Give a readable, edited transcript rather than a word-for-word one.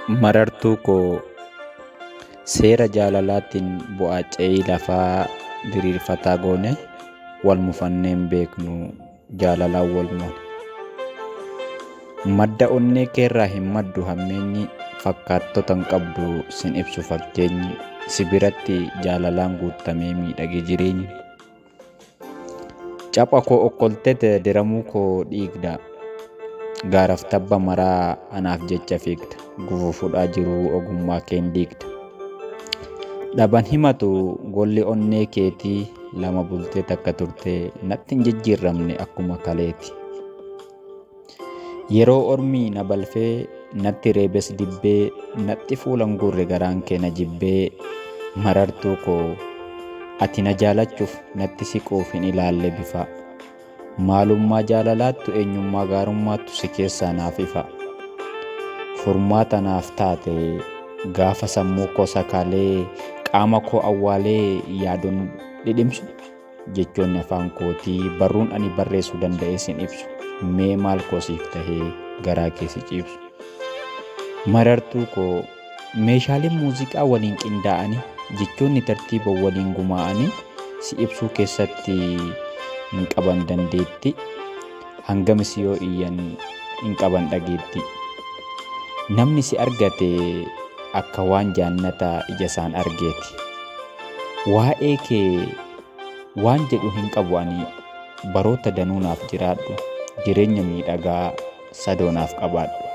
Marartuu koo seera jaalalaatiin bu'aaca'ii lafaa diriirfataa goone wal mufannee hin beeknu jaalalaan wal moone. Madda onnee keerraa hin maddu hammeenyi fakkaattota hin qabdu sin ibsu fakkeenyi si biratti jaalalaan guutamee miidhage jireenyi. Capha koo okkoltee diramuu koo dhiigda gaaraaf tabba maraa anaaf jecha fiigda gufuufudhaa jiru ogummaa keen diigda. Dhaban himatu golli onnee keetii lama bultee takka turtee natti hin jijjiiramne akkuma kaleeti. Yeroo ormii na balfee natti reebes dibbee natti fuulan gurre garaan kee na jibbee. Marartuu koo ati na jaalachuuf natti siquuf hin ilaalle bifa. Maalummaa jaalalaattu eenyummaa gaarummaattu si keessaa naaf ifa. Furmaata naaf taate gaafa sammuu koo sakaalee qaama koo awwaalee yaaduun dhidhimsu jechoonni afaan kootii barruun ani barreessuu danda'e sin ibsu. Mee maal koo siif tahee garaa kee si ciibsu. Marartuu koo meeshaaleen muuziqaa waliin qindaa'anii jechoonni tartiiba waliin gumaa'anii si ibsuu keessatti hin qaban dandeetti. Hangamis yoo iyyan hin qaban dhageetti. Namni si argate akka waan jaannataa ija isaan argeeti. Waa'ee kee waan jedhu hin qabu ani baroota danuu naaf jiraadhu jireenya miidhagaa sadoonaaf qabaadhu.